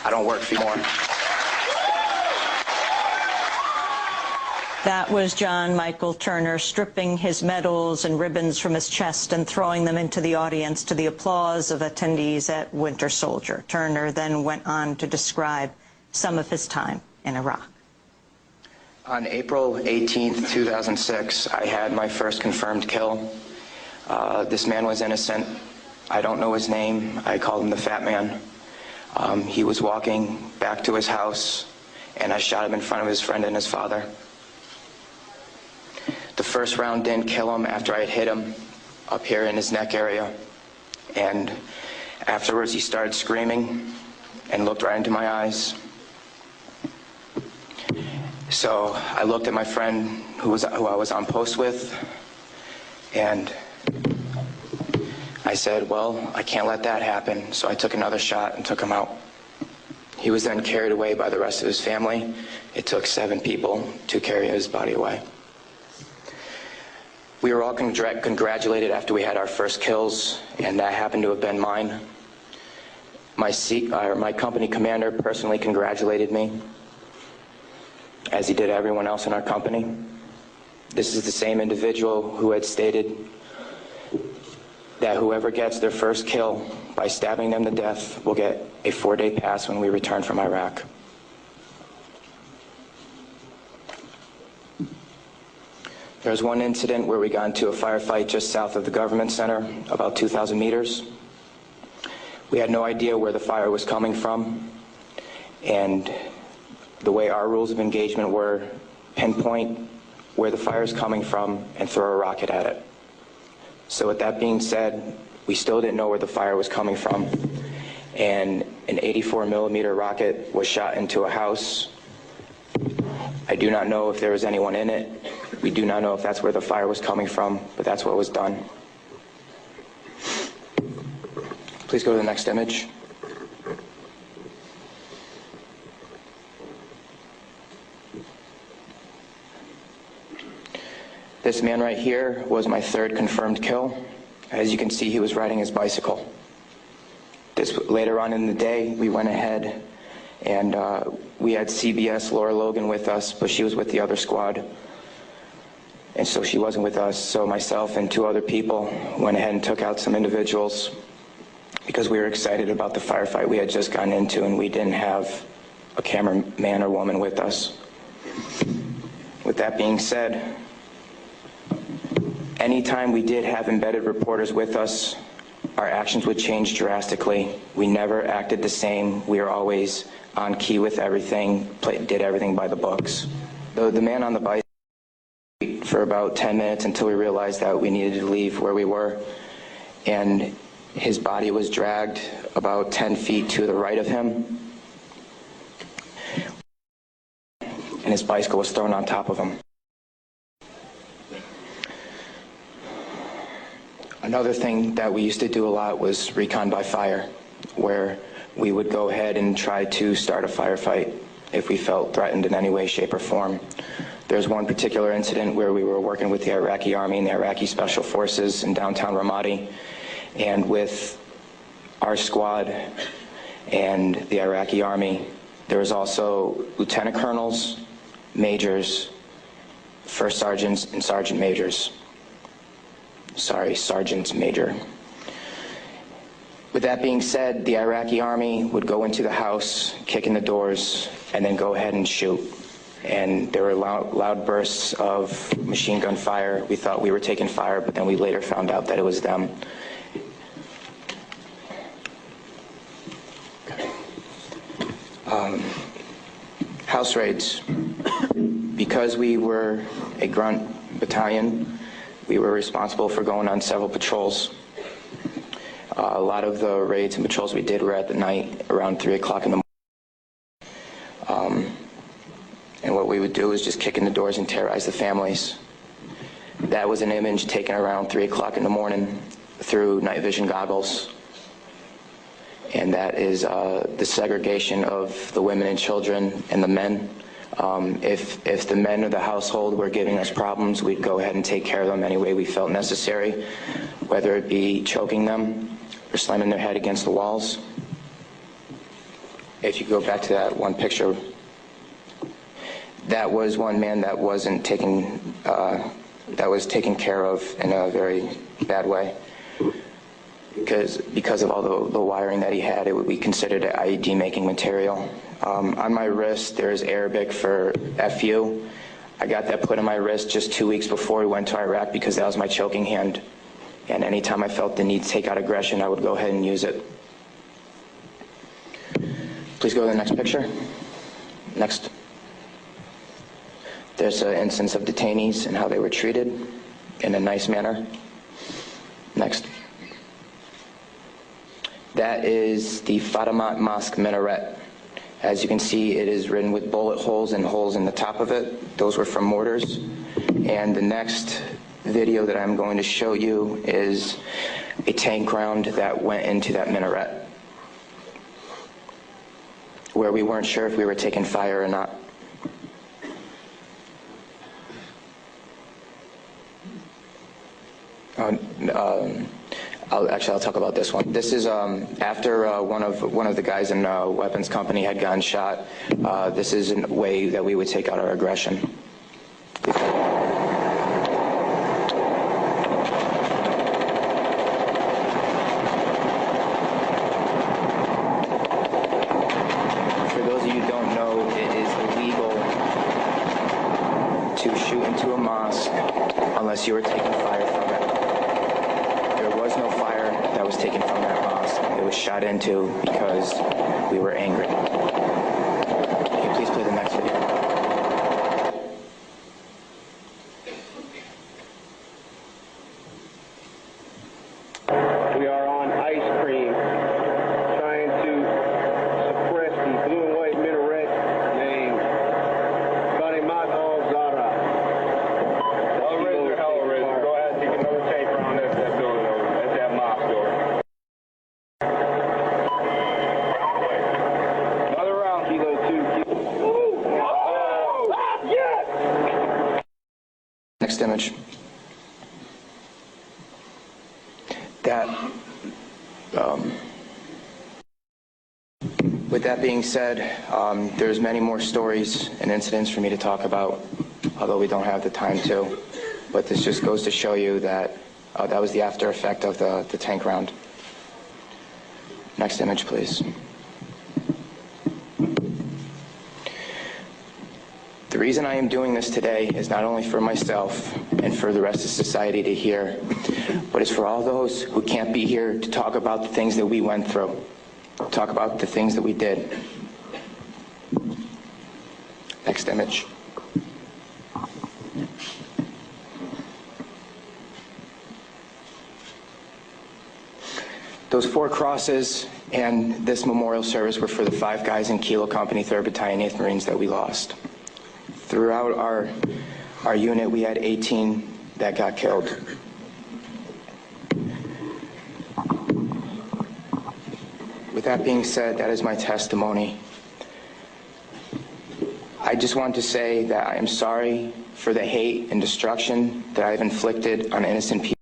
I don't work for you more. That was John Michael Turner stripping his medals and ribbons from his chest and throwing them into the audience to the applause of attendees at Winter Soldier. Turner then went on to describe some of his time in Iraq. On April 18th, 2006, I had my first confirmed kill. This man was innocent. I don't know his name. I called him the Fat Man. He was walking back to his house, and I shot him in front of his friend and his father. The first round didn't kill him after I had hit him up here in his neck area. And afterwards, he started screaming and looked right into my eyes. So I looked at my friend who I was on post with, and I said, well, I can't let that happen. So I took another shot and took him out. He was then carried away by the rest of his family. It took 7 people to carry his body away. We were all congratulated after we had our first kills, and that happened to have been mine. My company commander personally congratulated me, as he did everyone else in our company. This is the same individual who had stated that whoever gets their first kill by stabbing them to death will get a 4-day pass when we return from Iraq. There was one incident where we got into a firefight just south of the government center, about 2,000 meters. We had no idea where the fire was coming from, and the way our rules of engagement were, pinpoint where the fire is coming from and throw a rocket at it. So with that being said, we still didn't know where the fire was coming from, and an 84mm rocket was shot into a house. I do not know if there was anyone in it. We do not know if that's where the fire was coming from, but that's what was done. Please go to the next image. This man right here was my 3rd confirmed kill. As you can see, he was riding his bicycle. Later on in the day, we went ahead and we had CBS Laura Logan with us, but she was with the other squad. And so she wasn't with us, so myself and 2 other people went ahead and took out some individuals because we were excited about the firefight we had just gotten into, and we didn't have a cameraman or woman with us. With that being said, anytime we did have embedded reporters with us, our actions would change drastically. We never acted the same. We were always on key with everything, did everything by the books. The man on the bike for about 10 minutes until we realized that we needed to leave where we were, and his body was dragged about 10 feet to the right of him, and his bicycle was thrown on top of him. Another thing that we used to do a lot was recon by fire, where we would go ahead and try to start a firefight if we felt threatened in any way, shape, or form. There's one particular incident where we were working with the Iraqi Army and the Iraqi Special Forces in downtown Ramadi, and with our squad and the Iraqi Army, there was also lieutenant colonels, majors, first sergeants, and sergeant majors. Sorry, sergeants major. With that being said, the Iraqi Army would go into the house, kick in the doors, and then go ahead and shoot. And there were loud bursts of machine gun fire. We thought we were taking fire, but then we later found out that it was them. House raids. Because we were a grunt battalion, we were responsible for going on several patrols. A lot of the raids and patrols we did were at the night, around 3 o'clock in the morning. And what we would do is just kick in the doors and terrorize the families. That was an image taken around 3 o'clock in the morning through night vision goggles. And that is the segregation of the women and children and the men. If the men of the household were giving us problems, we'd go ahead and take care of them any way we felt necessary, whether it be choking them or slamming their head against the walls. if you go back to that one picture, that was one man that wasn't taken, that was taken care of in a very bad way. Because of all the wiring that he had, it would be considered an IED making material. On my wrist, there's Arabic for FU. I got that put on my wrist just 2 weeks before we went to Iraq because that was my choking hand. And anytime I felt the need to take out aggression, I would go ahead and use it. Please go to the next picture. Next. There's an instance of detainees and how they were treated in a nice manner. Next. That is the Fatamat Mosque minaret. As you can see, it is written with bullet holes and holes in the top of it. Those were from mortars. And the next video that I'm going to show you is a tank round that went into that minaret, where we weren't sure if we were taking fire or not. I'll talk about this one. This is after one of the guys in a weapons company had gotten shot. This is a way that we would take out our aggression. For those of you who don't know, it is illegal to shoot into a mosque unless you are taking fire from it. There was no fire that was taken from that mosque. It was shot into because we were angry. Can you please play the next video? We are on ice cream, trying to suppress the blue and white minaret named Fatamat al-Zahra. Hellraiser. Go ahead and take another tank around that building over. That's that mosque door. Another round. Kilo 2. Ooh! Oh! Ah, yes! Next image. With that being said, there's many more stories and incidents for me to talk about, although we don't have the time to. But this just goes to show you that that was the after effect of the tank round. Next image, please. The reason I am doing this today is not only for myself and for the rest of society to hear, but it's for all those who can't be here to talk about the things that we went through, talk about the things that we did. Next image. Those 4 crosses and this memorial service were for the 5 guys in Kilo Company, 3rd Battalion, 8th Marines that we lost. Throughout our unit, we had 18 that got killed. With that being said, that is my testimony. I just want to say that I am sorry for the hate and destruction that I've inflicted on innocent people.